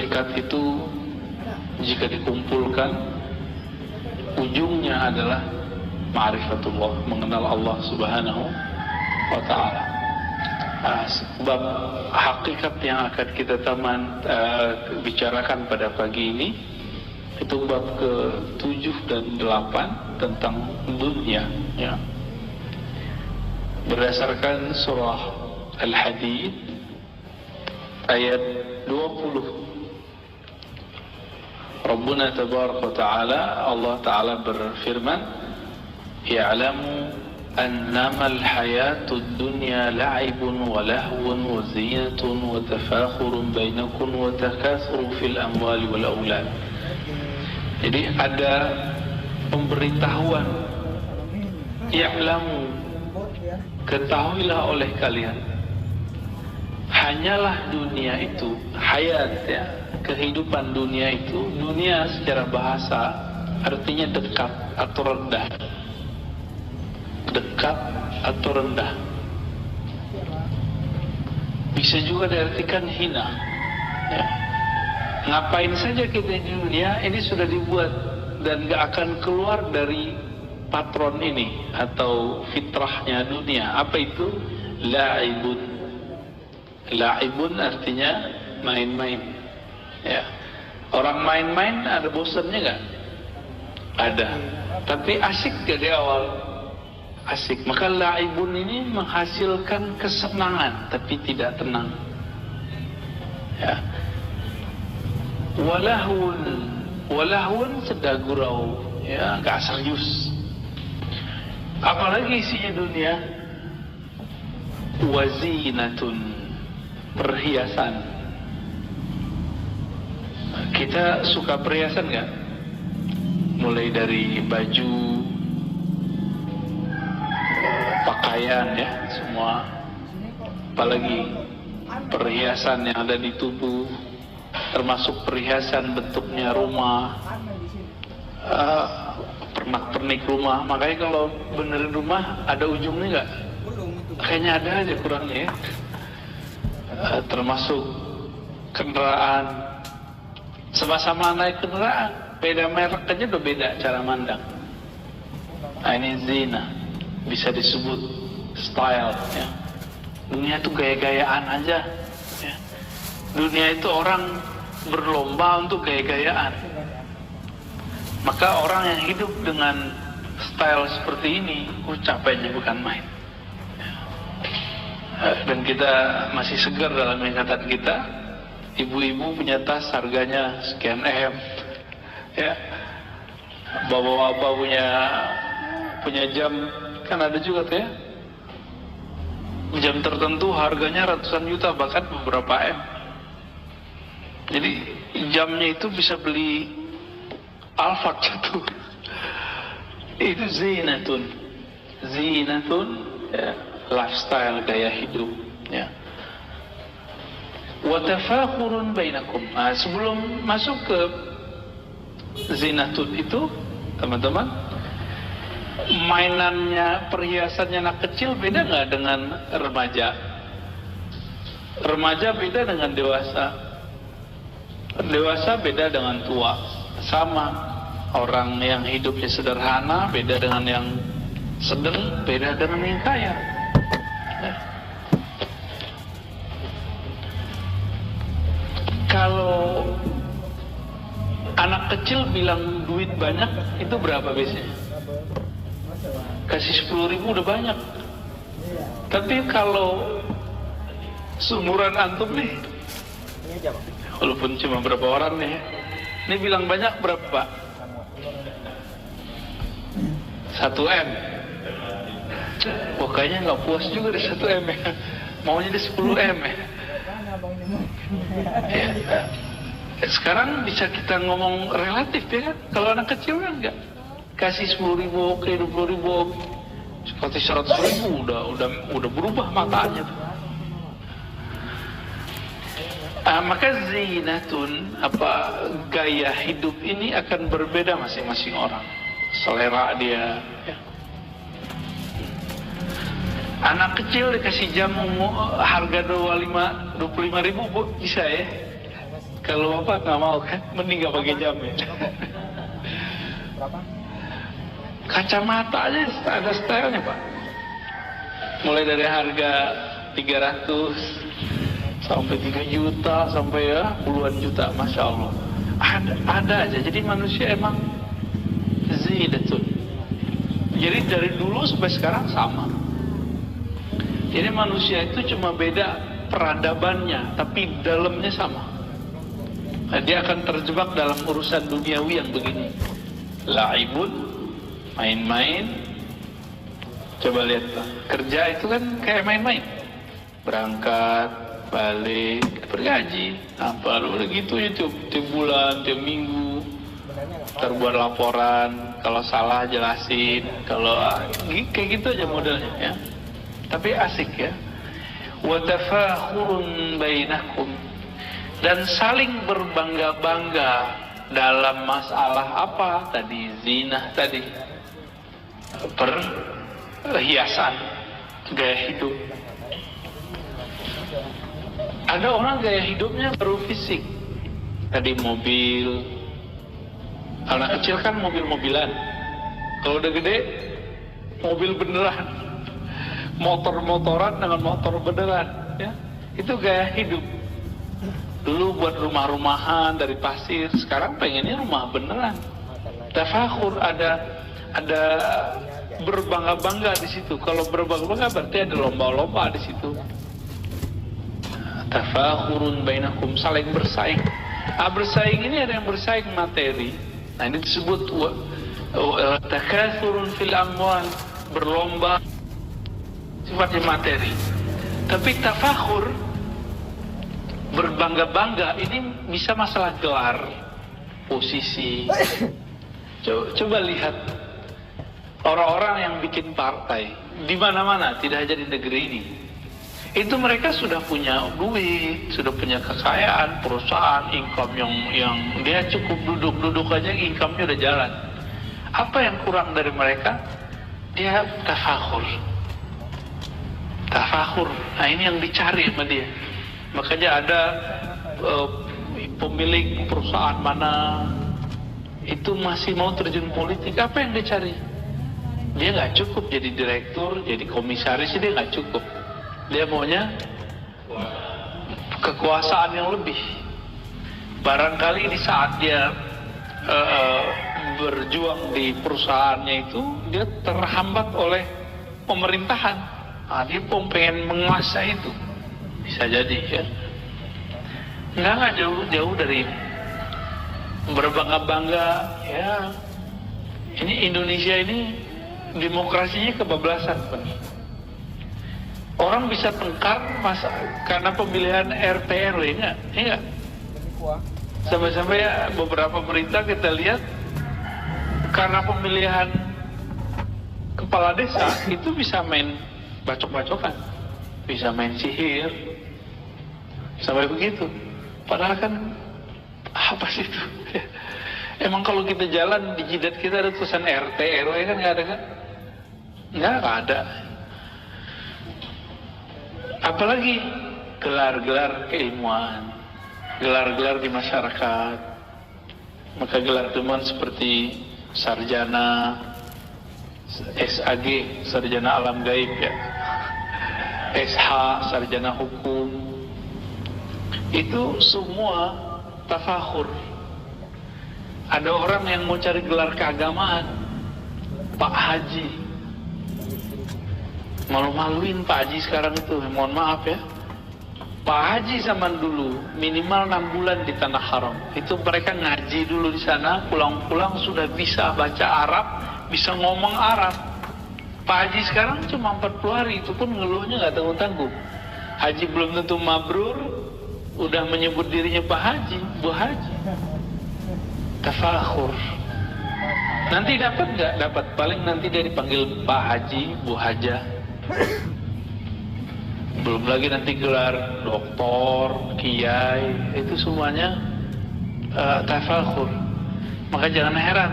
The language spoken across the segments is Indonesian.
hakikat itu jika dikumpulkan ujungnya adalah ma'rifatullah, mengenal Allah Subhanahu wa ta'ala. Sebab hakikat yang akan kita bicarakan pada pagi ini itu bab ke-7 dan 8 tentang dunia, ya. Berdasarkan surah Al-Hadid ayat 20, Rabbuna tabaraka wa ta'ala, Allah ta'ala berfirman, ya'lamu annama al-hayatud dunya la'ibun wa lahwun wa zinatun wa tafakhurun bainakum wa takathurun fil amwali wal aulad. Jadi ada pemberitahuan, ya'lamu, ketahuilah oleh kalian, hanyalah dunia itu, hayat, ya, kehidupan dunia itu, dunia secara bahasa artinya dekat atau rendah, dekat atau rendah, bisa juga diartikan hina, ya. Ngapain saja kita di dunia ini sudah dibuat dan gak akan keluar dari patron ini atau fitrahnya dunia. Apa itu? La'ibun. La'ibun artinya main-main, ya. Orang main-main ada bosannya gak? Ada. Tapi asik gak di awal? Asik. Maka la'ibun ini menghasilkan kesenangan tapi tidak tenang, ya. Walahun sedang gurau, ya, gak serius. Apalagi isinya dunia. Wazinatun, perhiasan. Kita suka perhiasan gak? Mulai dari baju, pakaian, ya, semua. Apalagi perhiasan yang ada di tubuh, termasuk perhiasan bentuknya rumah, pernak-pernik rumah. Makanya kalau benerin rumah ada ujungnya nggak? Kayaknya ada aja kurangnya, ya. Termasuk kendaraan, sama-sama naik kendaraan, beda merek aja udah beda cara mandang. Nah, ini zina, bisa disebut style, ya. Dunia itu gaya-gayaan aja, ya. Dunia itu orang berlomba untuk gaya-gayaan. Maka orang yang hidup dengan style seperti ini, capeknya bukan main. Dan kita masih segar dalam ingatan kita. Ibu-ibu punya tas harganya sekian M, ya. Bapak-bapak punya jam, kan ada juga tuh, ya. Jam tertentu harganya ratusan juta, bahkan beberapa M. Jadi jamnya itu bisa beli Alphard satu. Itu zinatun, ya, lifestyle, gaya hidup, ya. Wa tafakhurun bainakum. Nah, sebelum masuk ke zinatun itu, teman-teman, mainannya, perhiasannya anak kecil beda nggak dengan remaja? Remaja beda dengan dewasa. Dewasa beda dengan tua. Sama, orang yang hidupnya sederhana beda dengan yang sedang, beda dengan yang kaya, ya. Kalau anak kecil bilang duit banyak, itu berapa biasanya? Kasih 10.000 udah banyak. Tapi kalau seumuran antum nih, walaupun cuma berapa orang nih, ini bilang banyak berapa, Pak? 1 M. Pokoknya nggak puas juga di 1 M, ya. Maunya di 10 M, ya. Ya. Sekarang bisa kita ngomong relatif, ya kan? Kalau anak kecil kan enggak. Kasih 10.000, oke, 20.000, seperti 100.000 udah berubah matanya. Maka zinatun, gaya hidup ini akan berbeda masing-masing orang, selera dia, ya. Anak kecil dikasih jam harga 25.000 bisa, ya. Kalau Bapak nggak mau kan, mending nggak pakai jam ya. Berapa? Kacamata aja ada stylenya Pak. Mulai dari harga 300 sampai 3 juta sampai ya puluhan juta, masya Allah. Ada aja. Jadi manusia emang zidatun. Jadi dari dulu sampai sekarang sama. Jadi manusia itu cuma beda peradabannya, tapi dalamnya sama. Nah, dia akan terjebak dalam urusan duniawi yang begini. Laibun, main-main. Coba lihat Pak, kerja itu kan kayak main-main. Berangkat, balik, bergaji. Apa udah gitu ya, tiap bulan, tiap minggu. Terbuat laporan, kalau salah jelasin, kalau kayak gitu aja modelnya ya. Tapi asik ya. Wa tafakhurun bainakum, dan saling berbangga-bangga dalam masalah apa tadi, zina tadi, perhiasan, gaya hidup. Ada orang gaya hidupnya baru fisik, tadi mobil. Anak kecil kan mobil-mobilan, kalau udah gede mobil beneran, motor-motoran dengan motor beneran ya. Itu gaya hidup. Dulu buat rumah-rumahan dari pasir, sekarang pengennya rumah beneran. Tafakhur, ada berbangga-bangga di situ. Kalau berbangga-bangga berarti ada lomba-lomba di situ. Tafakhurun bainakum, saling bersaing. Bersaing ini ada yang bersaing materi. Nah ini disebut takatsurun fil amwal, berlomba sifatnya materi. Tapi tafakhur, berbangga-bangga, ini bisa masalah gelar, posisi. Coba lihat orang-orang yang bikin partai di mana-mana, tidak hanya di negeri ini. Itu mereka sudah punya duit, sudah punya kekayaan, perusahaan, income yang dia cukup duduk aja, income-nya udah jalan. Apa yang kurang dari mereka? Dia tafakhur. Tafakhur. Nah ini yang dicari sama dia. Makanya ada pemilik perusahaan mana itu masih mau terjun politik. Apa yang dia cari? Dia nggak cukup jadi direktur, jadi komisaris, dia nggak cukup. Dia maunya kekuasaan yang lebih. Barangkali di saat dia berjuang di perusahaannya itu, dia terhambat oleh pemerintahan. Nah, dia pengen menguasai itu. Bisa jadi ya. Nggak jauh dari berbangga-bangga ya. Ini Indonesia ini demokrasinya kebablasan benar. Orang bisa tengkar karena pemilihan RT RW, enggak? Sampai-sampai ya, beberapa berita kita lihat karena pemilihan kepala desa itu bisa main bacok-bacokan, bisa main sihir, sampai begitu. Padahal kan apa sih itu? Emang kalau kita jalan di jidat kita ada tulisan RT RW kan nggak ada kan? Nggak ada. Apalagi gelar-gelar keilmuan, gelar-gelar di masyarakat. Maka gelar keilmuan seperti sarjana, SAG, sarjana alam gaib ya, SH, sarjana hukum. Itu semua tafakhur. Ada orang yang mau cari gelar keagamaan, Pak Haji. Malu-maluin Pak Haji sekarang itu, mohon maaf ya. Pak Haji zaman dulu minimal 6 bulan di tanah haram. Itu mereka ngaji dulu di sana, pulang-pulang sudah bisa baca Arab, bisa ngomong Arab. Pak Haji sekarang cuma 40 hari, itu pun ngeluhnya nggak tanggung-tanggung. Haji belum tentu mabrur, udah menyebut dirinya Pak Haji, Bu Haji. Tafakhur. Nanti dapat nggak? Dapat. Paling nanti dia dipanggil Pak Haji, Bu Haja. Belum lagi nanti gelar doktor, kiai, itu semuanya tafakhur. Maka jangan heran,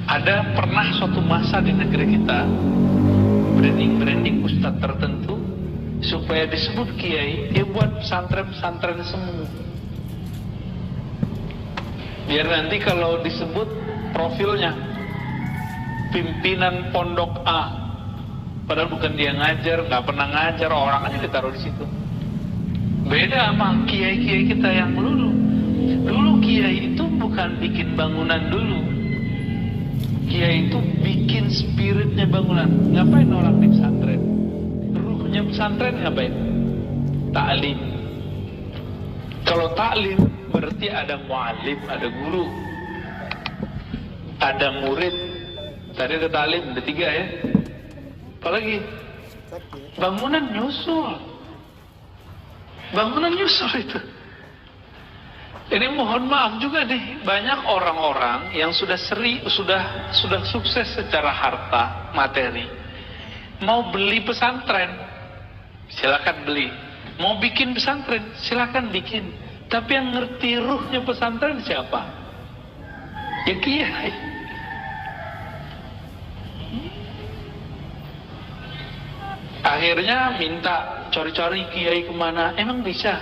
ada pernah suatu masa di negeri kita branding ustadz tertentu supaya disebut kiai, dia buat pesantren-pesantren semu. Biar nanti kalau disebut profilnya pimpinan pondok A, padahal bukan dia ngajar, nggak pernah ngajar, orang aja ditaruh di situ. Beda sama kiai-kiai kita yang dulu. Dulu kiai itu bukan bikin bangunan dulu. Kiai itu bikin spiritnya bangunan. Ngapain orang di pesantren? Ruhnya pesantren ngapain? Ta'lim. Kalau ta'lim berarti ada mu'alim, ada guru, ada murid. Tadi ada ta'lim, ada 3 ya. Apalagi bangunan nyusul. Bangunan nyusul itu. Ini mohon maaf juga nih, banyak orang-orang yang sudah sukses secara harta, materi. Mau beli pesantren, silakan beli. Mau bikin pesantren, silakan bikin. Tapi yang ngerti ruhnya pesantren siapa? Ya kiai. Akhirnya minta cari-cari kiai kemana. Emang bisa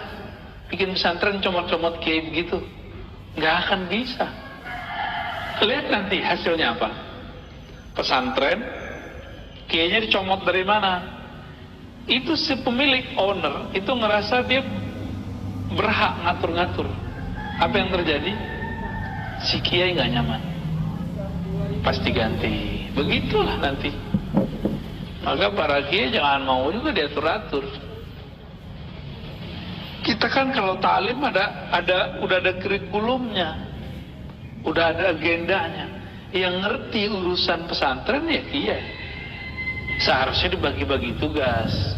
bikin pesantren comot-comot kiai begitu? Nggak akan bisa. Lihat nanti hasilnya apa. Pesantren, kiainya dicomot dari mana? Itu si pemilik, owner, itu ngerasa dia berhak ngatur-ngatur. Apa yang terjadi? Si kiai nggak nyaman, pasti ganti. Begitulah nanti. Maka para kiai jangan mau juga diatur-atur. Kita kan kalau ta'lim udah ada kurikulumnya, udah ada agendanya. Yang ngerti urusan pesantren ya kiai. Seharusnya dibagi-bagi tugas.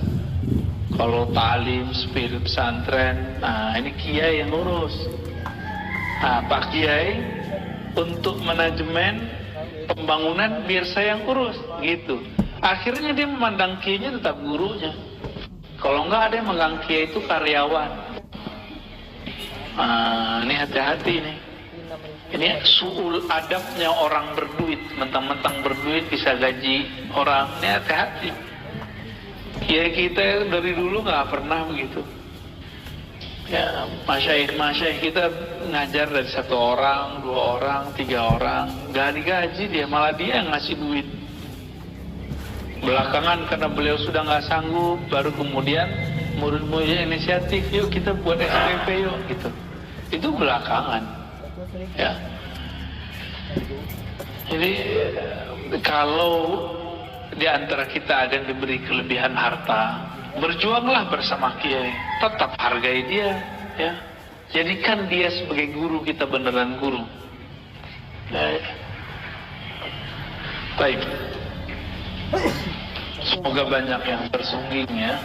Kalau ta'lim, spirit pesantren, nah ini kiai yang ngurus. Nah Pak Kiai untuk manajemen pembangunan biar saya yang urus, gitu. Akhirnya dia memandang kiainya tetap gurunya. Kalau enggak ada yang megang kiai itu karyawan. Ini hati-hati nih. Ini suul adabnya orang berduit, mentang-mentang berduit bisa gaji orang. Ini hati-hati. Kiai kita dari dulu nggak pernah begitu. Ya, masyaikh kita ngajar dari 1 orang, 2 orang, 3 orang, nggak digaji dia, malah dia yang ngasih duit. Belakangan karena beliau sudah nggak sanggup, baru kemudian murid-muridnya inisiatif, yuk kita buat SPP yuk, gitu. Itu belakangan, ya. Jadi kalau di antara kita ada yang diberi kelebihan harta, berjuanglah bersama kiai, tetap hargai dia, ya. Jadikan dia sebagai guru kita, beneran guru. Ya. Baik. Semoga banyak yang tersungging ya.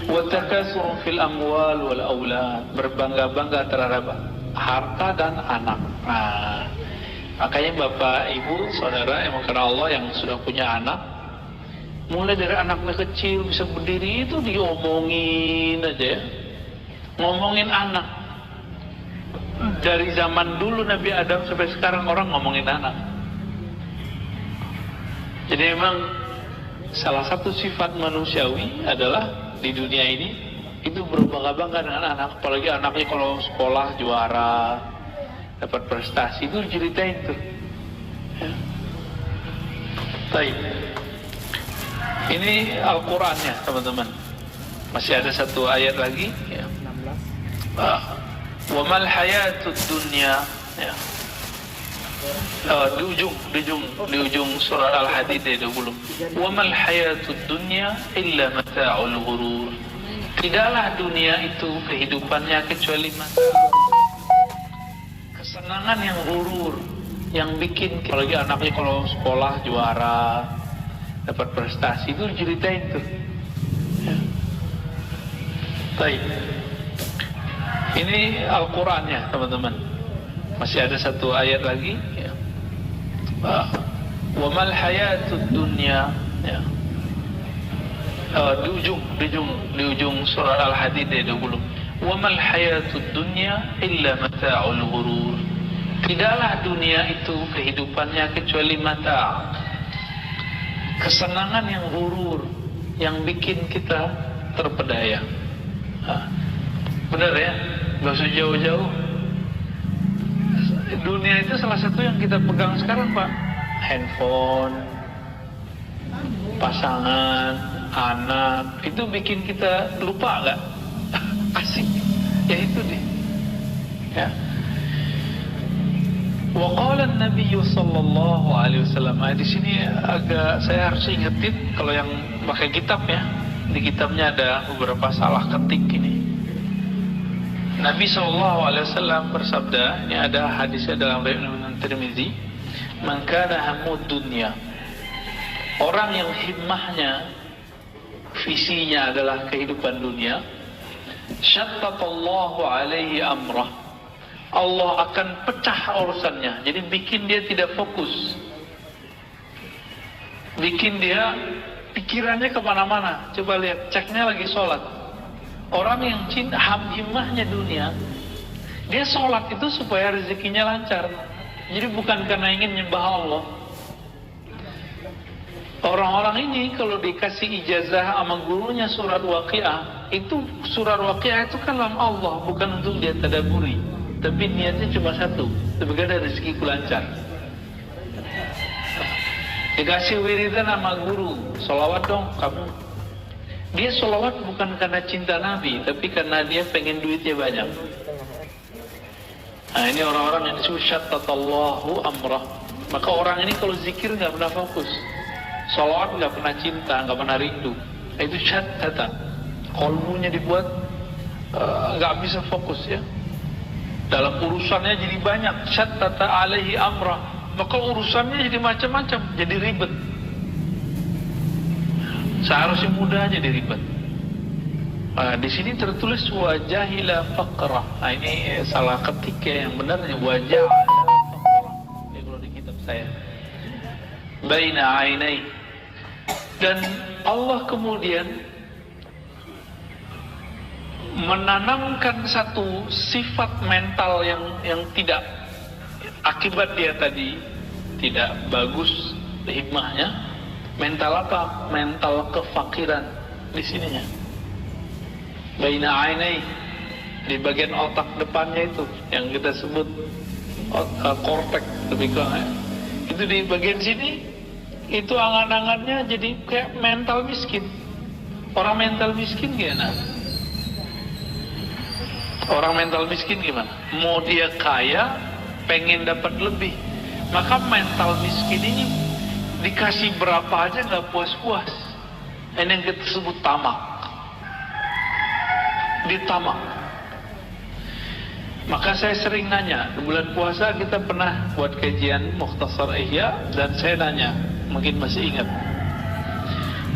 Wa takasur fil amwal wal aulad, berbangga-bangga terhadap harta dan anak. Nah, makanya Bapak, Ibu, Saudara yang karena Allah yang sudah punya anak, mulai dari anaknya kecil bisa berdiri itu diomongin aja ya. Ngomongin anak. Dari zaman dulu Nabi Adam sampai sekarang orang ngomongin anak. Jadi memang salah satu sifat manusiawi adalah di dunia ini itu berbangga-bangga dengan anak, apalagi anaknya kalau sekolah juara, dapat prestasi, itu ceritain tuh. Ya. Baik. Ini Al-Qur'annya teman-teman. Masih ada 1 ayat lagi. Ya. 16. Wa mal hayatud dunya. Ya. Di ujung surah Al-Hadid ayat 20. Wa mal hayatud dunya illa mata'ul ghurur. Tidaklah dunia itu kehidupannya kecuali mata, kesenangan yang ghurur, yang bikin, apalagi anaknya kalau sekolah juara, dapat prestasi, itu ceritain tuh. Ya. Baik. Ini Al-Qur'annya teman-teman. Masih ada 1 ayat lagi. Ya. Wa mal hayatud dunya. Ya. Di ujung surah Al-Hadid ayat 20. Wa mal hayatud dunya illa mata'ul ghurur. Tidaklah dunia itu kehidupannya kecuali mata, kesenangan yang ghurur, yang bikin kita terpedaya. Benar ya? Gak usah jauh-jauh. dunia itu salah satu yang kita pegang sekarang, Pak. Handphone, pasangan, anak, itu bikin kita lupa nggak? Asik, ya itu deh. Ya. Wa qala an-nabiy sallallahu alaihi wasallam. Di sini agak saya harus ingetin kalau yang pakai kitab ya. Di kitabnya ada beberapa salah ketik ini. Nabi sallallahu alaihi wasallam bersabda, ini ada hadisnya dalam riwayat Imam Tirmizi, "Man kana hammud dunya." Orang yang himmahnya, visinya adalah kehidupan dunia, syattatallahu alaihi amrah. Allah akan pecah urusannya. Jadi bikin dia tidak fokus, bikin dia pikirannya kemana-mana. Coba lihat, ceknya lagi sholat. Orang yang cinta himmahnya dunia, dia sholat itu supaya rezekinya lancar. Jadi bukan karena ingin nyembah Allah. Orang-orang ini kalau dikasih ijazah sama gurunya surat Waqiah, itu surat Waqiah itu kan kalam Allah, bukan untuk dia tadaburi. Tapi niatnya cuma satu, sebagai rezekiku lancar. Dikasih wiridan sama guru, sholawat dong kamu. Dia sholawat bukan karena cinta Nabi, tapi karena dia pengen duitnya banyak. Nah ini orang-orang yang disebut syattatallahu amrah. Maka orang ini kalau zikir nggak pernah fokus, sholawat nggak pernah cinta, nggak pernah rindu. Nah, itu syattata, kolbunya dibuat nggak bisa fokus ya. Dalam urusannya jadi banyak, syattata alaihi amrah, maka urusannya jadi macam-macam, jadi ribet. Seharusnya mudah jadi ribet. Di sini tertulis wajahila faqrah. Nah, ini salah ketik ya, yang benarnya wajahila faqrah. Ini kalau di kitab saya. Baina ainai. Dan Allah kemudian menanamkan satu sifat mental yang tidak, akibat dia tadi tidak bagus hikmahnya. Mental apa? Mental kefakiran di sininya. Baina ainai, di bagian otak depannya itu yang kita sebut korteks lebih kurang ya. Itu di bagian sini itu angan-angannya jadi kayak mental miskin. Orang mental miskin gimana? Orang mental miskin gimana? Mau dia kaya, pengen dapat lebih. Maka mental miskin ini dikasih berapa aja nggak puas-puas. Ini yang kita sebut tamak. Ditamak. Maka saya sering nanya, di bulan puasa kita pernah buat kajian Mukhtasar Ihya, dan saya nanya, mungkin masih ingat,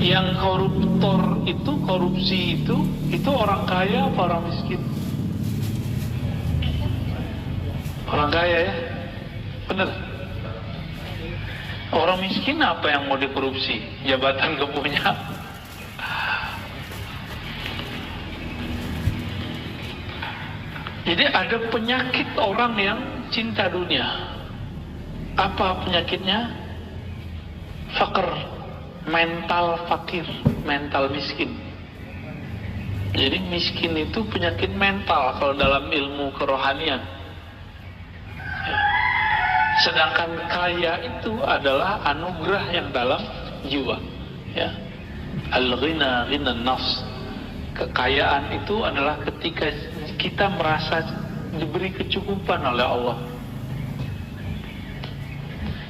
yang koruptor itu, korupsi itu orang kaya apa orang miskin? Orang kaya ya, bener. Orang miskin apa yang mau dikorupsi? Jabatan kepunya. Jadi ada penyakit orang yang cinta dunia. Apa penyakitnya? Fakir, mental fakir, mental miskin. Jadi miskin itu penyakit mental kalau dalam ilmu kerohanian. Sedangkan kaya itu adalah anugerah yang dalam jiwa. Ya. Al-ghina, ghina nafs. Kekayaan itu adalah ketika kita merasa diberi kecukupan oleh Allah.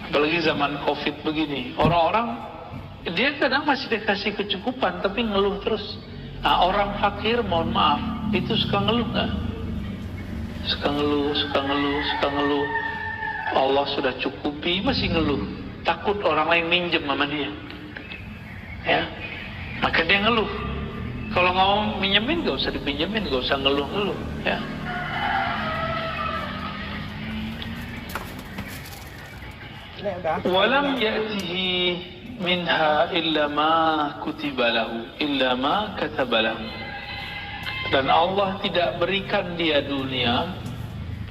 Apalagi zaman COVID begini, orang-orang dia kadang masih dikasih kecukupan tapi ngeluh terus. Nah, orang fakir, mohon maaf, itu suka ngeluh nggak? Suka ngeluh. Allah sudah cukupi, masih ngeluh. Takut orang lain minjem sama dia. Ya, maka dia ngeluh. Kalau nggak mau minjemin, nggak usah dipinjemin, nggak usah ngeluh-ngeluh. Ya. Walam ya'tihi minha illa ma kutiba lahu, illa ma kataba lahu. Dan Allah tidak berikan dia dunia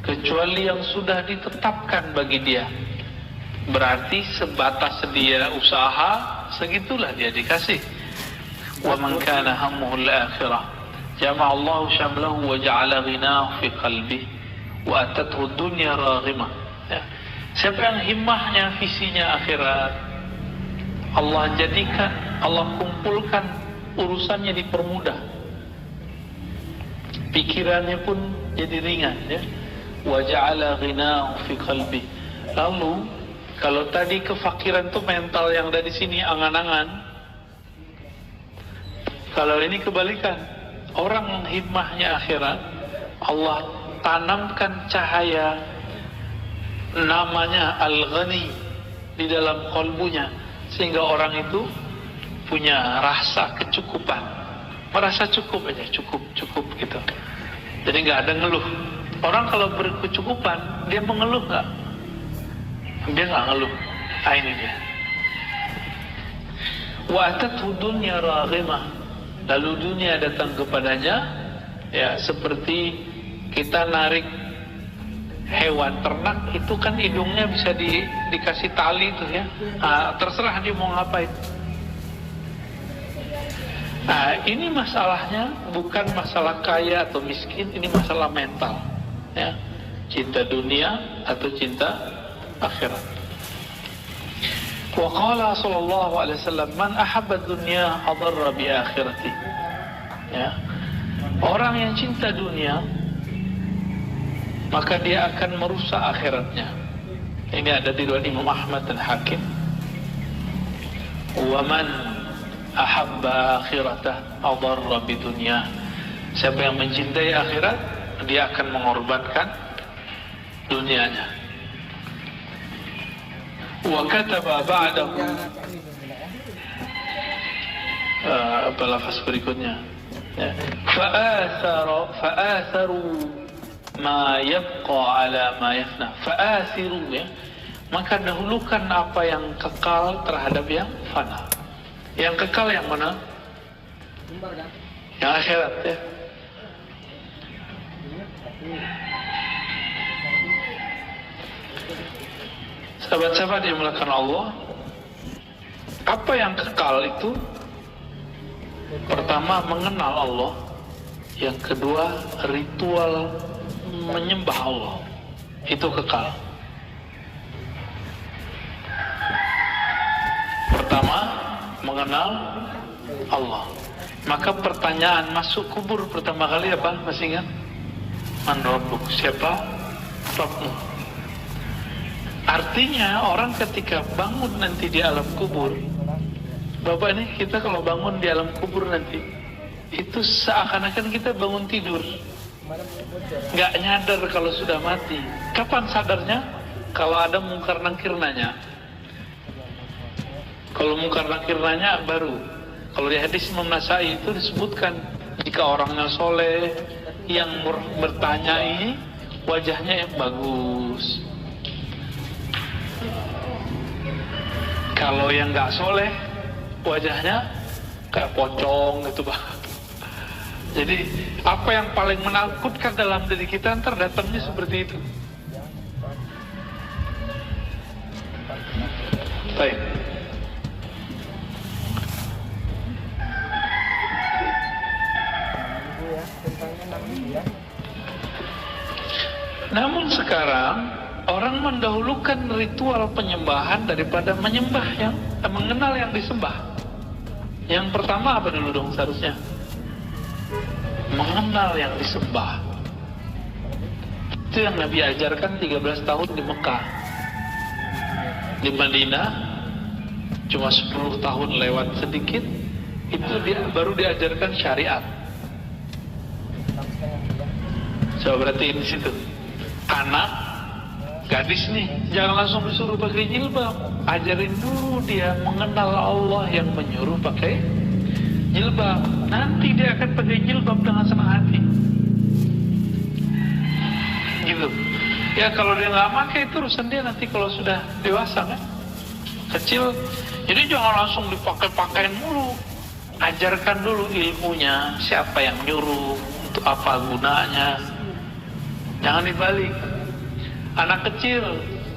kecuali yang sudah ditetapkan bagi dia. Berarti sebatas dia usaha, segitulah dia dikasih. Wa man kana hammuhu al-akhirah jama'a Allahu syamlahu wa ja'ala ghinahu fi qalbihi wa atathu ad-dunya raghimah Siapa yang himmahnya, visinya akhirat, Allah jadikan, Allah kumpulkan urusannya dipermudah, pikirannya pun jadi ringan, ya. Wa ja'ala ghinahu fi qalbi. Lalu kalau tadi kefakiran itu mental yang dari sini angan-angan, kalau ini kebalikan, orang yang himmahnya akhirat, Allah tanamkan cahaya namanya Al-Ghani di dalam kalbunya, sehingga orang itu punya rasa kecukupan, merasa cukup aja, cukup gitu. Jadi nggak ada ngeluh. Orang kalau berkecukupan, dia mengeluh nggak? Dia nggak ngeluh. Ah, ini dia. Wa atathu dunya raghimah. Lalu dunia datang kepadanya, ya seperti kita narik hewan ternak itu kan hidungnya bisa dikasih tali itu, ya. Terserah dia mau ngapain. Ini masalahnya bukan masalah kaya atau miskin, ini masalah mental, ya. Cinta dunia atau cinta akhirat. Wa qala sallallahu alaihi wasallam, man ahabba dunya adarra bi akhirati. Ya. Orang yang cinta dunia, maka dia akan merusak akhiratnya. Ini ada di riwayat Imam Ahmad dan Hakim. Wa man ahabba akhiratah adarra bi dunya. Siapa yang mencintai akhirat, dia akan mengorbankan dunianya. Wa kataba ba'dahu, apa lafaz berikutnya, ya. Fa'atharu ma yabqa ala ma yafna. Fa'athiru, ya. Maka dahulukan apa yang kekal terhadap yang fana. Yang kekal yang mana? Yang akhirat, ya. Sahabat-sahabat yang dimuliakan Allah, apa yang kekal itu? Pertama, mengenal Allah. Yang kedua, ritual menyembah Allah. Itu kekal. Pertama, mengenal Allah. Maka pertanyaan masuk kubur pertama kali apa? Masih ingat? Man rabbuk? Siapa Rabbmu? Artinya orang ketika bangun nanti di alam kubur, Bapak ini kita kalau bangun di alam kubur nanti, itu seakan-akan kita bangun tidur, nggak nyadar kalau sudah mati. Kapan sadarnya? Kalau ada mungkar nakir nanya. Kalau mungkar nakir nanya baru. Kalau di hadis Imam Nasai itu disebutkan, jika orangnya soleh yang bertanya ini wajahnya yang bagus. Kalau yang nggak soleh, wajahnya kayak pocong gitu, Pak. Jadi apa yang paling menakutkan dalam diri kita ntar datangnya seperti itu. Baik. Namun sekarang orang mendahulukan ritual penyembahan daripada menyembah yang mengenal yang disembah. Yang pertama apa dulu dong seharusnya? Mengenal yang disembah. Itu yang Nabi ajarkan 13 tahun di Mekah. Di Madinah cuma 10 tahun lewat sedikit, itu baru diajarkan syariat. Coba berarti di situ. Anak gadis nih, jangan langsung disuruh pakai jilbab. Ajarin dulu dia mengenal Allah yang menyuruh pakai jilbab. Nanti dia akan pakai jilbab dengan senang hati. Gitu. Ya kalau dia nggak pakai itu urusan dia nanti kalau sudah dewasa kan. Kecil, jadi jangan langsung dipakai-pakain mulu. Ajarkan dulu ilmunya, siapa yang nyuruh, untuk apa gunanya. Jangan dibalik. Anak kecil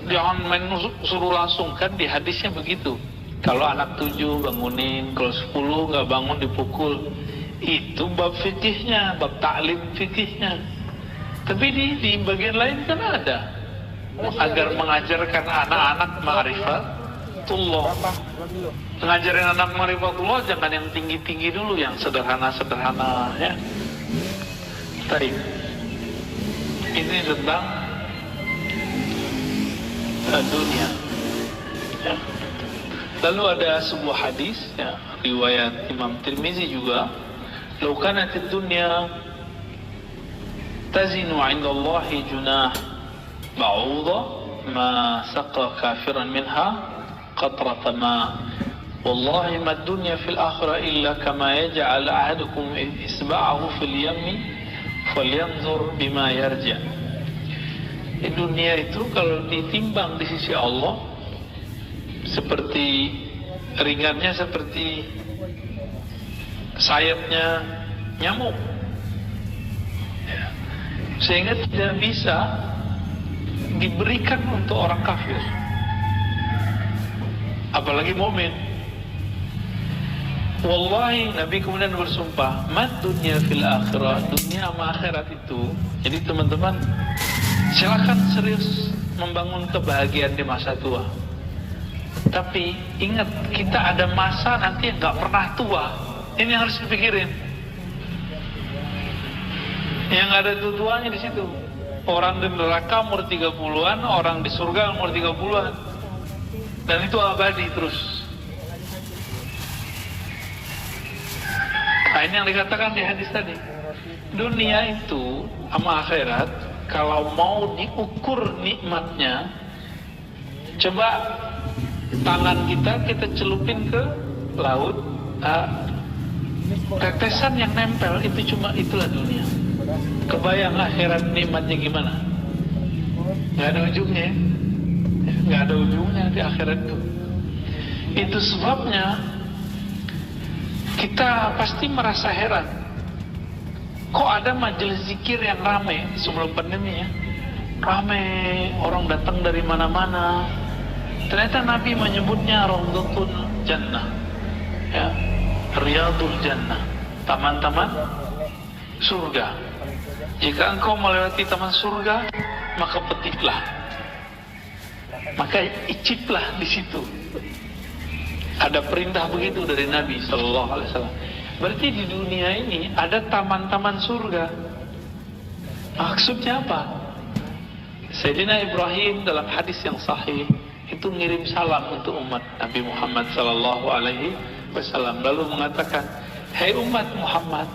jangan main suruh langsung, kan di hadisnya begitu. Kalau anak 7 bangunin, kalau 10 nggak bangun dipukul. Itu bab fikihnya, bab taklim fikihnya. Tapi di bagian lain kan ada. agar mengajarkan anak-anak ma'rifatullah. Ngajarin anak ma'rifatullah jangan yang tinggi-tinggi dulu, yang sederhana-sederhana ya. Baik. Ini tentang dunia. Ya. Lalu ada sebuah hadis ya, riwayat Imam Tirmizi juga, "Lau kanatid dunya tazinu 'inda Allahi junah ba'udha ma saqa kafiran minha qatrata ma wallahi ma dunya fil akhirah illa kama yaj'al ahadukum isba'ahu fil yammi falyanzur bima yarja." Di dunia itu kalau ditimbang di sisi Allah seperti ringannya seperti sayapnya nyamuk ya. Sehingga tidak bisa diberikan untuk orang kafir, apalagi mukmin. Wallahi, Nabi kemudian bersumpah, "Mad dunya fil akhirah," dunia sama akhirat itu. Jadi teman-teman, silakan serius membangun kebahagiaan di masa tua. Tapi ingat, kita ada masa nanti yang gak pernah tua. Ini yang harus dipikirin. Yang ada tuanya di situ. Orang di neraka umur 30-an, orang di surga umur 30-an. Dan itu abadi terus. Nah, ini yang dikatakan di hadis tadi. Dunia itu sama akhirat, kalau mau diukur nikmatnya, coba tangan kita celupin ke laut, tetesan yang nempel itu itulah dunia. Kebayang akhirat nikmatnya gimana? Gak ada ujungnya, gak ada ujungnya di akhirat itu. Itu sebabnya kita pasti merasa heran, kok ada majelis zikir yang ramai sebelum pandemi ya, ramai, orang datang dari mana-mana. Ternyata Nabi menyebutnya Raudhatul Jannah ya, Riyadul Jannah, taman-taman surga. Jika engkau melewati taman surga, maka petiklah, maka iciplah di situ. Ada perintah begitu dari Nabi Sallallahu Alaihi Wasallam. Berarti di dunia ini ada taman-taman surga. Maksudnya apa? Sayyidina Ibrahim dalam hadis yang sahih itu ngirim salam untuk umat Nabi Muhammad Sallallahu Alaihi Wasallam, lalu mengatakan, "Hai umat Muhammad,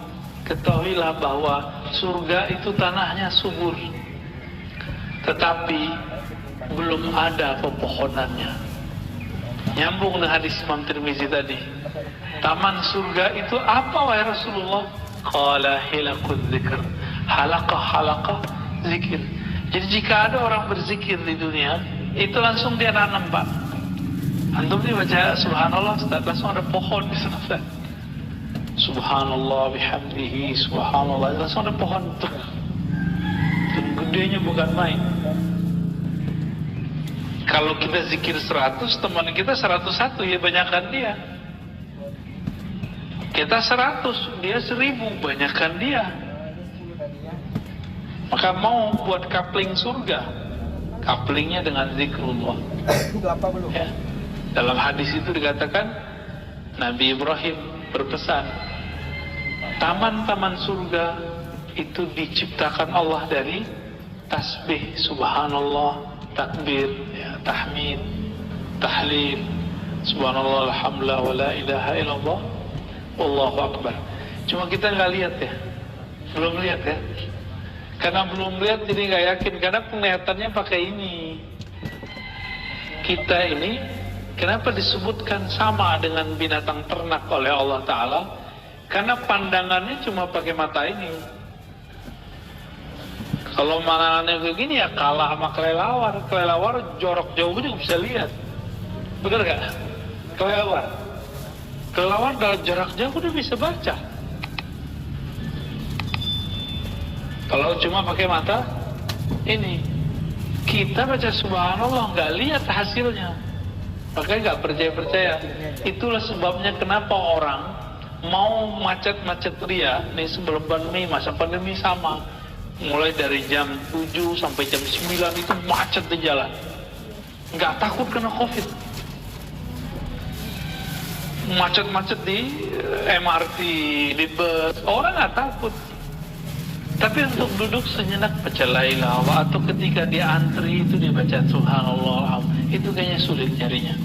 ketahuilah bahwa surga itu tanahnya subur, tetapi belum ada pepohonannya." Nyambung dengan hadis Imam Tirmizi tadi. Taman surga itu apa wahai Rasulullah? Qala hilaqul dzikr, halaqah zikir. Jadi jika ada orang berzikir di dunia, itu langsung dia nanam, Pak. Antum nih baca subhanallah, langsung ada pohon di sana. Subhanallah bihamdihi, subhanallah, langsung ada pohon tuh. Dan gedenya bukan main. Kalau kita zikir 100, teman kita 101, ya banyakkan dia. Kita 100, dia 1000, banyakkan dia. Maka mau buat kapling surga, kaplingnya dengan zikrullah. Ya. Dalam hadis itu dikatakan, Nabi Ibrahim berpesan, taman-taman surga itu diciptakan Allah dari tasbih, subhanallah, takbir, ya, tahmid, tahlil, subhanallah, alhamdulillah, wa la ilaha illallah, wallahu akbar. Cuma kita nggak lihat ya, belum lihat ya. Karena belum lihat jadi nggak yakin, karena penglihatannya pakai ini. Kita ini kenapa disebutkan sama dengan binatang ternak oleh Allah Ta'ala? Karena pandangannya cuma pakai mata ini. Kalau pandangannya kayak gini ya kalah sama kelelawar. Kelelawar jorok jauh juga bisa lihat. Bener gak? Kelelawar dalam jarak jauh udah bisa baca. Kalau cuma pakai mata ini, kita baca subhanallah nggak lihat hasilnya, makanya nggak percaya. Itulah sebabnya kenapa orang mau macet-macet ria nih sebelum pandemi, masa pandemi sama, mulai dari jam 7 sampai jam 9 itu macet di jalan. Nggak takut kena COVID. Macet-macet di MRT, di bus, orang nggak takut. Tapi untuk duduk sejenak baca la ilaha atau ketika dia antri itu dia baca subhanallah, itu kayaknya sulit nyarinya.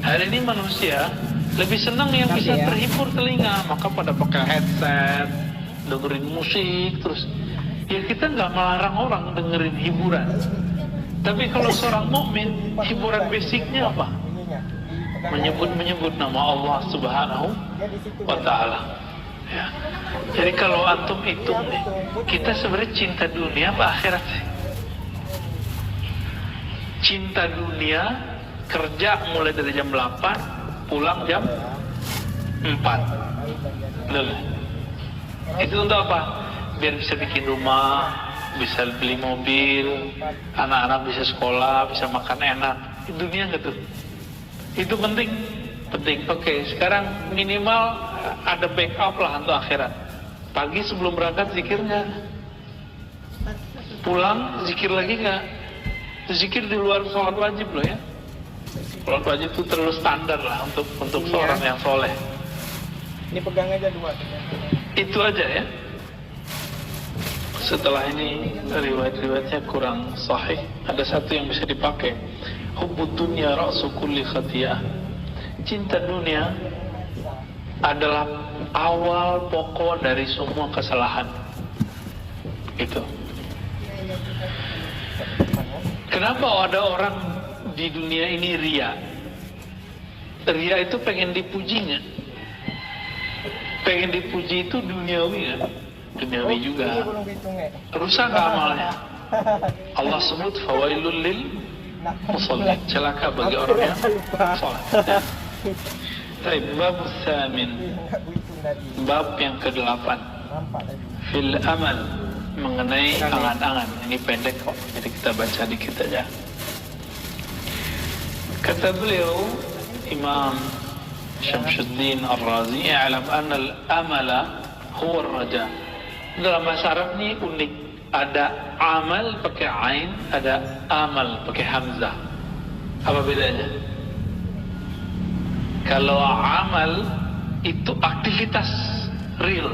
Hari ini manusia lebih senang yang bisa terhibur telinga, maka pada pakai headset, dengerin musik terus. Ya kita nggak melarang orang dengerin hiburan. Tapi kalau seorang mukmin, hiburan basicnya apa? Menyebut nama Allah Subhanahu wa Ta'ala. Ya. Jadi kalau antum hitung nih, kita sebenarnya cinta dunia apa akhirat sih? Cinta dunia, kerja mulai dari jam 8, pulang jam 4. Betul. Itu untuk apa? Biar bisa bikin rumah, bisa beli mobil, anak-anak bisa sekolah, bisa makan enak. Itu dunia nggak tuh? Itu penting. Oke, sekarang minimal ada backup lah untuk akhirat. Pagi sebelum berangkat zikir nggak? Pulang zikir lagi nggak? Zikir di luar sholat wajib loh ya. Sholat wajib itu terlalu standar lah untuk seorang yang soleh. Ini pegang aja 2. Itu aja ya. Setelah ini riwayat-riwayatnya kurang sahih. Ada satu yang bisa dipakai. Hubbud dunya ra'su kulli khatiyah. Cinta dunia adalah awal pokok dari semua kesalahan. Itu. Kenapa ada orang di dunia ini ria? Ria itu pengen dipuji nggak? Pengen dipuji itu duniawi kan? Duniawi juga. Rusak amalnya. Allah sebut fawailul lil musallin, celaka bagi orang yang salat. Baik, bab tsamin, bab yang ke-8, fil amal, mengenai angan-angan. Ini pendek kok, jadi kita baca dikit aja. Kata beliau Imam Syamsuddin Ar-Razi, "I'lam anna al-amala huwa ar-raja." Dalam bahasa Arab ini unik. Ada amal pakai ain, ada amal pakai hamzah. Apa bedanya? Kalau amal itu aktivitas real.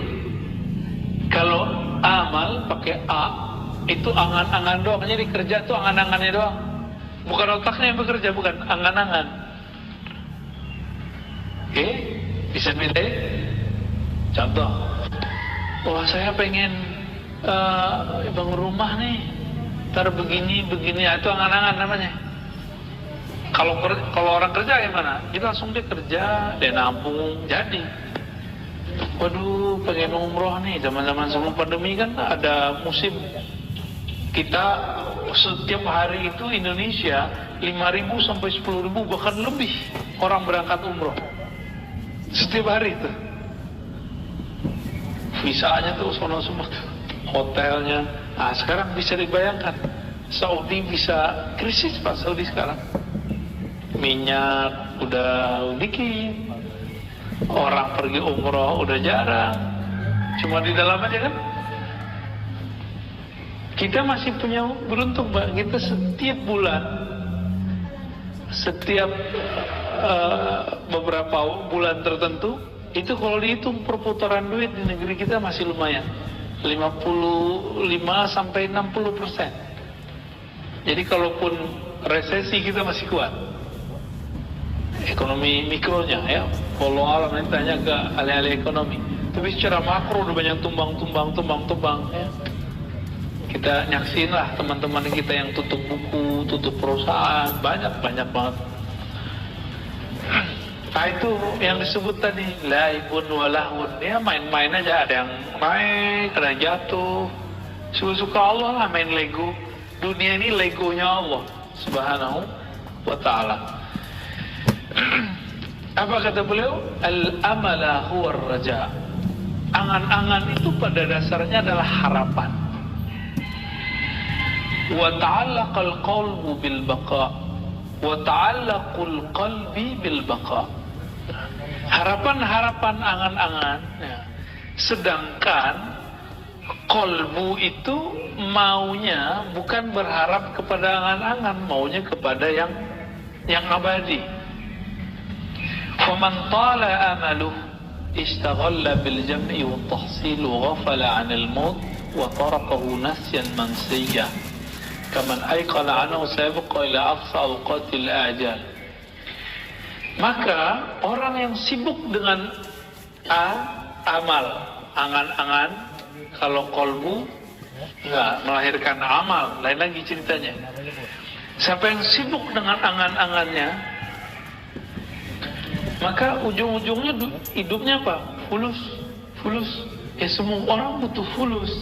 Kalau amal pakai a itu angan-angan doang. Jadi kerja tuh angan-angannya doang. Bukan otaknya yang bekerja, bukan angan-angan. Oke, bisa bedain? Contoh, wah saya pengen bangun rumah nih, ntar begini itu angan-angan namanya. Kalau orang kerja gimana? Kita langsung dia kerja, dia nabung, jadi. Waduh, pengen umroh nih, zaman-zaman sebelum pandemi kan ada musim. Kita setiap hari itu Indonesia 5.000 sampai 10.000 bahkan lebih orang berangkat umroh setiap hari itu. Visanya tuh sono semua tuh, hotelnya. Nah sekarang bisa dibayangkan, Saudi bisa krisis Pak Saudi sekarang. Minyak udah dikit, orang pergi umroh udah jarang, cuma di dalam aja kan. Kita masih punya beruntung Pak, kita setiap bulan, setiap beberapa bulan tertentu, itu kalau dihitung perputaran duit di negeri kita masih lumayan, 55 sampai 60%. Jadi kalaupun resesi kita masih kuat. Ekonomi mikronya ya, kalau alam ini tanya ke ahli-ahli ekonomi. Tapi secara makro udah banyak tumbang ya. Kita nyaksin lah teman-teman kita yang tutup buku, tutup perusahaan, banyak banget. Nah itu yang disebut tadi laibun walahun, ya main-main aja, ada yang naik, ada yang jatuh. Suka-suka Allah lah main Lego. Dunia ini Legonya Allah Subhanahu wa ta'ala. Apa kata beliau? Al-amala huwa ar-raja. Angan-angan itu pada dasarnya adalah harapan. Wa ta'allaqal qalbu bil baqa. Wa ta'allaqul qalbi bil baqa. Harapan-harapan angan-angan ya. Sedangkan Kolbu itu maunya bukan berharap kepada angan-angan, maunya kepada yang abadi. Faman tala amaluh istaghalla bil jam'i wa tahsil wa ghafala 'anil maut wa tarakahu nasyan mansiyah kaman ayqala anhu sabqa ila aqsa awqatil ajal. Maka orang yang sibuk dengan amal, angan-angan, kalau kolbu enggak melahirkan amal, lain lagi ceritanya. Siapa yang sibuk dengan angan-angannya, maka ujung-ujungnya hidupnya apa? Fulus. Ya semua orang butuh fulus,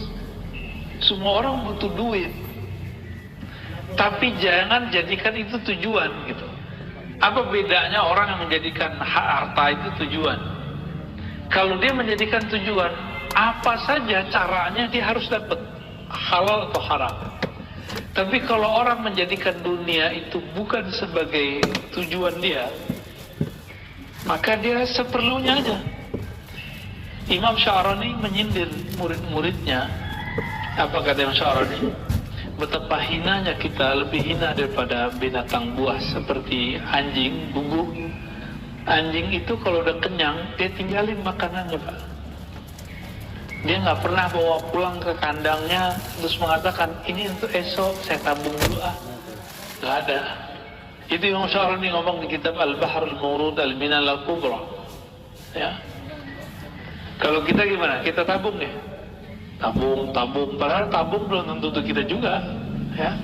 semua orang butuh duit. Tapi jangan jadikan itu tujuan gitu. Apa bedanya orang yang menjadikan harta itu tujuan? Kalau dia menjadikan tujuan, apa saja caranya dia harus dapat, halal atau haram. Tapi kalau orang menjadikan dunia itu bukan sebagai tujuan dia, maka dia seperlunya aja. Imam Sya'rani menyindir murid-muridnya. Apa kata Imam Sya'rani? Betapa hinanya kita, lebih hina daripada binatang buas seperti anjing, bunggu. Anjing itu kalau udah kenyang, dia tinggalin makanannya, Pak. Dia nggak pernah bawa pulang ke kandangnya terus mengatakan, ini untuk esok, saya tabung dulu Nggak ada. Itu Imam Sya'rani ngomong di kitab Al-Bahr Al-Murud Al-Minal Al-Kubra. Ya. Kalau kita gimana? Kita tabung deh. Tabung, padahal tabung belum tentu untuk kita juga, ya.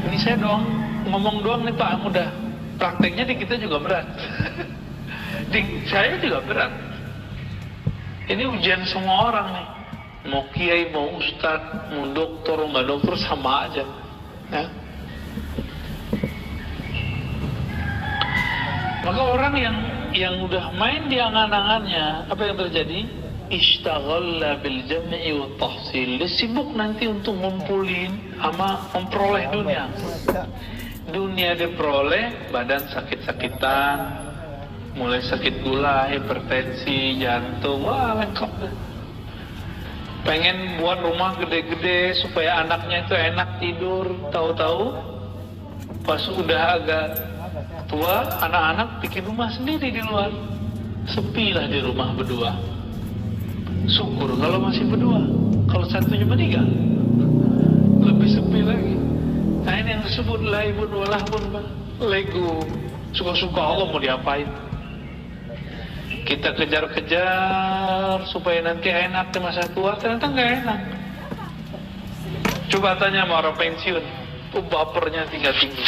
Ini saya doang, ngomong doang nih Pak, mudah. Prakteknya di kita juga berat. Di saya juga berat. Ini ujian semua orang nih. Mau kiai, mau ustadz, mau dokter, nggak dokter sama aja, ya. Maka orang yang udah main di angan-angannya, apa yang terjadi? Ishtaghala bil jam'i wa tahsil. Dia sibuk nanti untuk ngumpulin sama memperoleh dunia. Dunia dia peroleh, badan sakit-sakitan, mulai sakit gula, hipertensi, jantung, wah lengkap. Pengen buat rumah gede-gede supaya anaknya itu enak tidur, tahu-tahu pas udah agak tua, anak-anak bikin rumah sendiri di luar. Sepi lah di rumah berdua. Syukur kalau masih berdua. Kalau satunya meninggal, lebih sepi lagi. Nah ini yang disebut laibun walahbun, lego. Suka-suka Allah mau diapain. Kita kejar-kejar supaya nanti enak di masa tua, ternyata nggak enak. Coba tanya sama orang pensiun, tuh bapernya tinggi.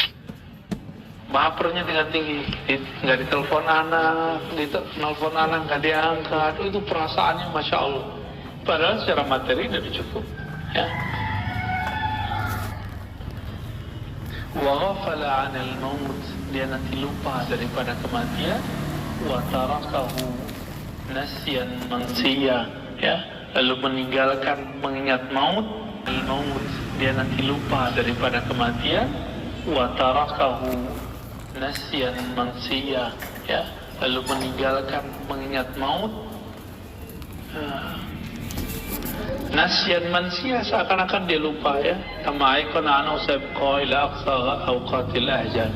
Nggak ditelepon anak, ditelepon anak nggak diangkat, itu perasaannya masya Allah. Padahal secara materi udah cukup, ya. Wa ghafala 'anil maut, dia nanti lupa daripada kematian. Wa tarakahu nasyan mansiya, ya, lalu meninggalkan mengingat maut. Al-maut, dia nanti lupa daripada kematian. Wa tarakahu nasyan mansiya, ya, lalu meninggalkan mengingat maut. Nasyan mansiya, seakan-akan dia lupa, ya. Kama aikana anhu sabqa ila aqsa awqatil ajal.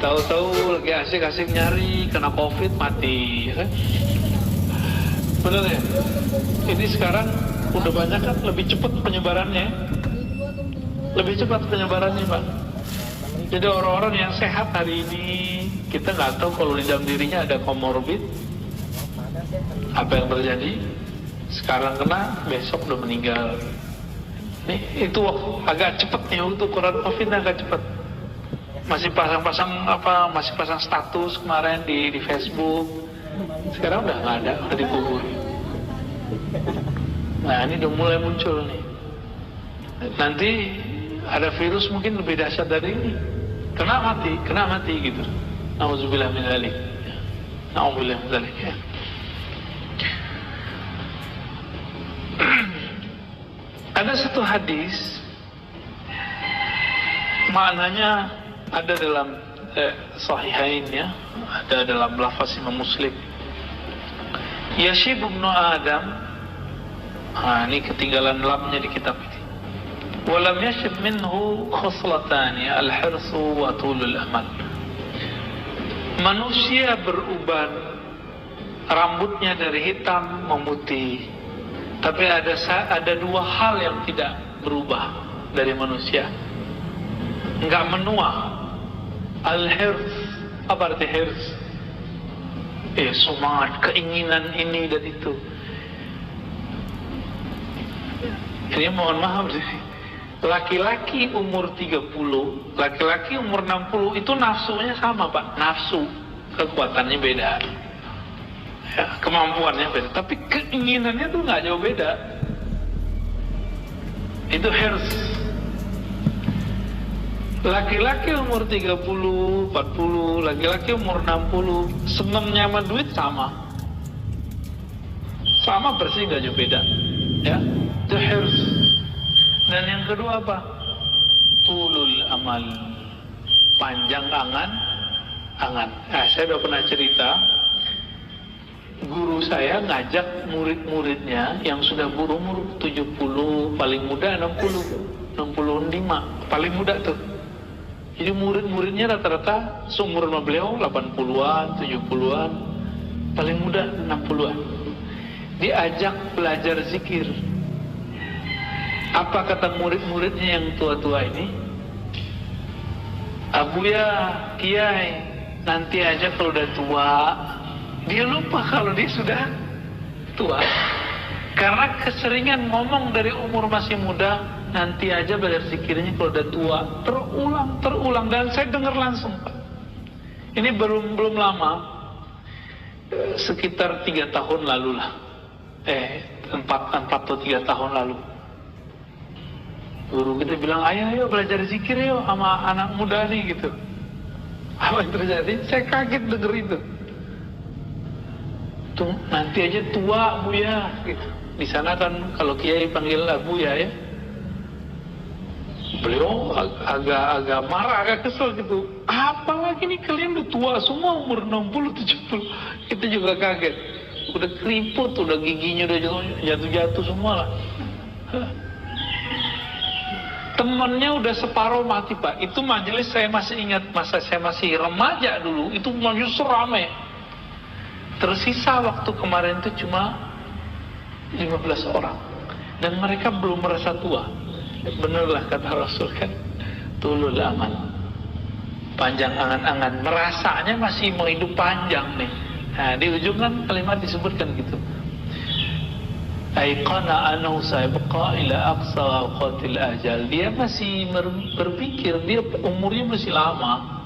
Tahu-tahu lagi asik-asik nyari, kena covid, mati, ya kan? Bener ya? Ini sekarang udah banyak kan, lebih cepat penyebarannya. Lebih cepat penyebarannya, Pak. Jadi orang-orang yang sehat hari ini, kita nggak tahu kalau di dalam dirinya ada komorbid. Apa yang terjadi? Sekarang kena, besok udah meninggal. Nih, itu agak cepat nih untuk ukuran COVID, agak cepat. Masih pasang status kemarin di Facebook. Sekarang udah nggak ada, udah dikubur. Nah ini udah mulai muncul nih. Nanti ada virus mungkin lebih dahsyat dari ini. Kena mati gitu. Nauzubillah min dzalik. Nauzubillah min dzalik, ya. Ada satu hadis, maknanya ada dalam Sahihain, ya, ada dalam lafaz Imam Muslim. Yashib ibnu Adam Ini ketinggalan lamnya di kitab ini. Walam yashib minhu khuslatani al-hirsu wa tulul amal. Manusia beruban, rambutnya dari hitam memutih. Tapi ada dua hal yang tidak berubah dari manusia, enggak menua. Al-hirs, apa arti hirs? Semangat, keinginan ini dan itu. Ini mohon maaf sih. Laki-laki umur 30, laki-laki umur 60 itu nafsunya sama, Pak. Nafsu, kekuatannya beda. Ya, kemampuannya beda, tapi keinginannya tuh nggak jauh beda. Itu hirs. Laki-laki umur 30, 40, laki-laki umur 60, senangnya sama duit sama bersih, nggak jauh beda. Ya, itu hirs. Dan yang kedua apa? Tulul amal, panjang angan. Saya udah pernah cerita, guru saya ngajak murid-muridnya yang sudah berumur 70, paling muda 65, paling muda tuh. Jadi murid-muridnya rata-rata seumur sama beliau 80-an, 70-an, paling muda 60-an. Diajak belajar zikir. Apa kata murid-muridnya yang tua-tua ini? Abuya, Kiai, nanti aja kalau udah tua. Dia lupa kalau dia sudah tua. Karena keseringan ngomong dari umur masih muda, nanti aja belajar zikirnya kalau udah tua. Terulang. Dan saya dengar langsung, Pak. Ini belum lama, sekitar 3 tahun lalu lah. 4 atau 3 tahun lalu. Guru kita bilang, ayo belajar zikir yuk sama anak muda nih gitu. Apa yang terjadi? Saya kaget denger itu. Tuh, nanti aja tua Buya gitu. Di sana kan kalau Kiai panggil Buya ya. Beliau agak marah, agak kesel gitu. Apalagi nih kalian udah tua semua umur 60, 70. Kita juga kaget. Udah keriput, udah giginya udah jatuh semua lah. Temennya udah separuh mati, Pak. Itu majelis saya masih ingat, masa saya masih remaja dulu, itu majelis rame. Tersisa waktu kemarin itu cuma 15 orang. Dan mereka belum merasa tua. Benarlah kata Rasul kan, tulul amal, panjang angan-angan. Merasanya masih mau hidup panjang nih. Nah, di ujung kan kalimat disebutkan gitu. Aiqana annahu sayabqa ila aqsa awqatil ajal. Dia masih berpikir, dia umurnya masih lama.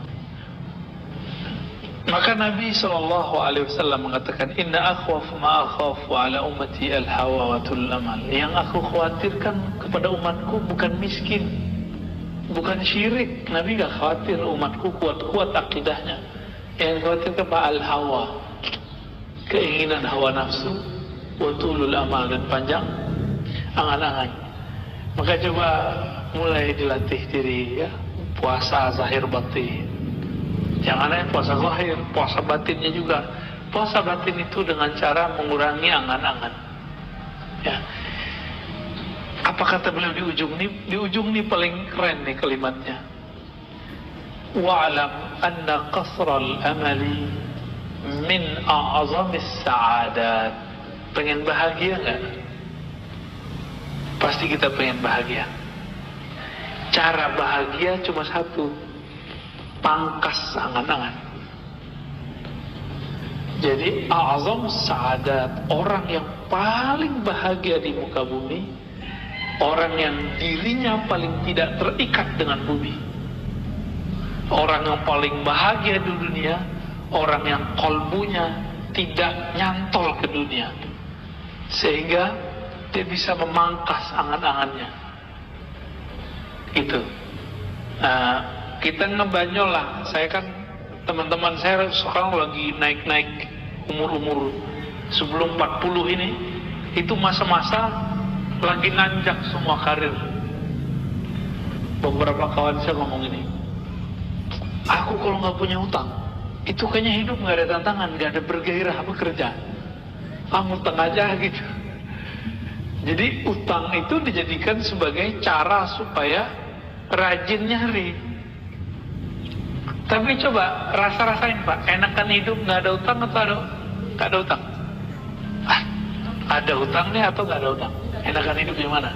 Maka Nabi SAW mengatakan, Inna akhwaf ma akhafu ala ummati al-hawa wa tul amal. Yang aku khawatirkan kepada umatku bukan miskin, bukan syirik. Nabi gak khawatir umatku kuat-kuat akidahnya. Yang khawatirkan apa? Al-hawa, keinginan hawa nafsu, wa tulul amal, dan panjang angan-angan. Maka coba mulai dilatih diri ya, puasa zahir batin. Jangan hanya puasa zahir, puasa batinnya juga. Puasa batin itu dengan cara mengurangi angan-angan. Ya. Apa kata beliau di ujung nih? Di ujung nih paling keren nih kalimatnya. Wa'alam anna qasral amali min a'azamis sa'adat. Pengen bahagia nggak? Pasti kita pengen bahagia. Cara bahagia cuma satu, pangkas angan-angan. Jadi a'azam sa'adat, orang yang paling bahagia di muka bumi, orang yang dirinya paling tidak terikat dengan bumi, orang yang paling bahagia di dunia, orang yang kolbunya tidak nyantol ke dunia, sehingga dia bisa memangkas angan-angannya. Itu. Kita ngebanyol lah. Saya kan, teman-teman saya sekarang lagi naik-naik umur-umur sebelum 40 ini. Itu masa-masa lagi nanjak semua karir. Beberapa kawan saya ngomong ini, aku kalau nggak punya utang, itu kayaknya hidup nggak ada tantangan, nggak ada bergairah bekerja. Ngutang aja gitu. Jadi utang itu dijadikan sebagai cara supaya rajin nyari. Tapi coba rasa-rasain Pak, enakan hidup nggak ada utang atau nggak ada utang? Ada utang nih atau nggak ada utang? Enakan hidup yang mana?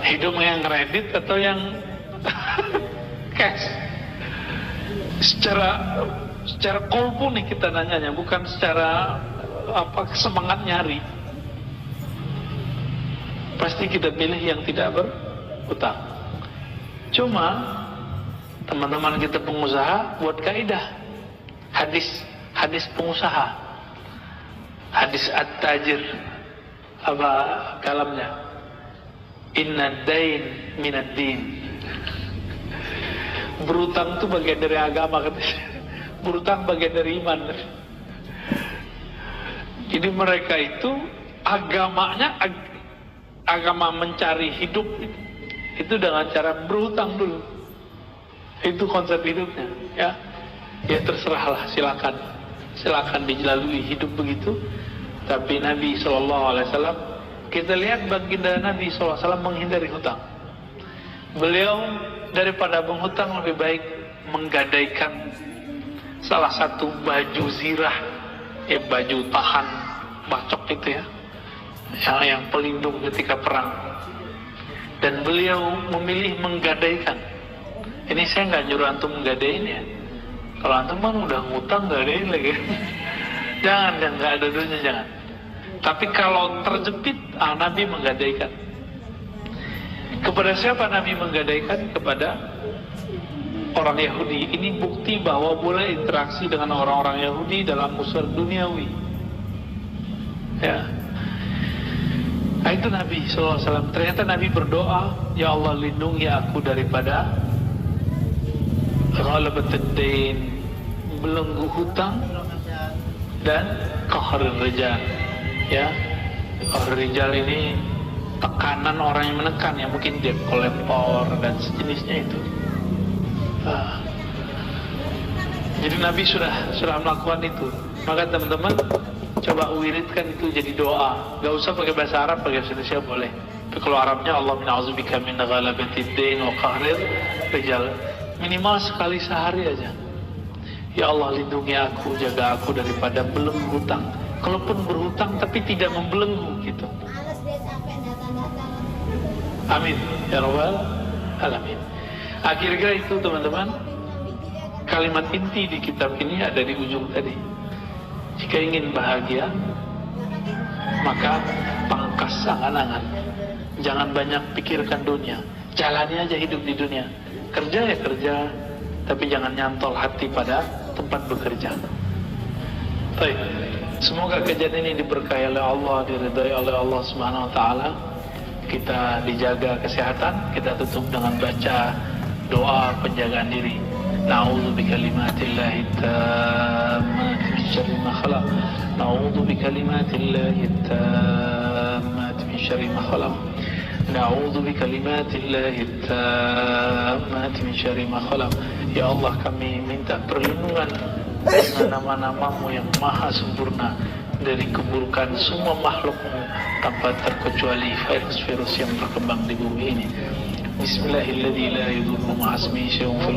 Hidup yang kredit atau yang cash? Secara kolbu nih kita nanyanya, bukan secara semangat nyari. Pasti kita pilih yang tidak berutang. Cuma teman-teman kita pengusaha buat kaidah hadis pengusaha, hadis at-tajir, apa kalamnya, inna dain minad din. Berutang itu bagian dari agama katanya. Berutang bagian dari iman. Jadi mereka itu agamanya agama mencari hidup itu dengan cara berhutang dulu. Itu konsep hidupnya, ya. Ya terserahlah, silakan dilalui hidup begitu. Tapi Nabi SAW, kita lihat baginda Nabi SAW menghindari hutang. Beliau daripada menghutang lebih baik menggadaikan salah satu baju zirah, baju tahan bacok itu ya, yang pelindung ketika perang. Dan beliau memilih menggadaikan. Ini saya nggak nyuruh antum menggadaiin ya. Kalau antum kan udah ngutang gadain lagi. Jangan, nggak ada duitnya, jangan. Tapi kalau terjepit, Nabi menggadaikan. Kepada siapa Nabi menggadaikan? Kepada orang Yahudi. Ini bukti bahwa boleh interaksi dengan orang-orang Yahudi dalam unsur duniawi. Ya. Nah, itu Nabi SAW. Ternyata Nabi berdoa, ya Allah lindungi aku daripada ghalabatud-dain, belenggu hutang, dan qahrul rijal. Ya, qahrul rijal ini tekanan orang yang menekan, ya mungkin debt collector dan sejenisnya itu. Jadi Nabi sudah melakukan itu. Maka teman-teman coba wiridkan itu jadi doa. Gak usah pakai bahasa Arab, pakai bahasa Indonesia boleh. Tapi kalau Arabnya, Allahumma a'udzubika min ghalabatid-dain wa qahril rijal. Minimal sekali sehari aja. Ya Allah lindungi aku, jaga aku daripada belenggu hutang. Kalaupun berhutang tapi tidak membelenggu gitu. Amin ya rabbal alamin. Akhirnya itu teman-teman, kalimat inti di kitab ini ada di ujung tadi. Jika ingin bahagia, maka pangkas angan-angan. Jangan banyak pikirkan dunia. Jalani aja hidup di dunia. Kerja ya kerja, tapi jangan nyantol hati pada tempat bekerja. Baik, semoga kejadian ini diberkahi oleh Allah, diridhai oleh Allah Subhanahu wa taala. Kita dijaga kesehatan, kita tutup dengan baca doa penjagaan diri. Na'udzu bikalimatillahi tammati min syarri ma khalaq. Na'udzu bikalimatillahi tammati min syarri ma khalaq. Na'udzu bikalimatillahi tammati min syarri ma khalaq. Ya Allah, kami minta perlindungan dengan nama-namamu yang maha sempurna dari keburukan semua makhlukmu tanpa terkecuali virus-virus yang berkembang di bumi ini. Bismillahirrahmanirrahim. La yadurru ma'asmihi syai'un fil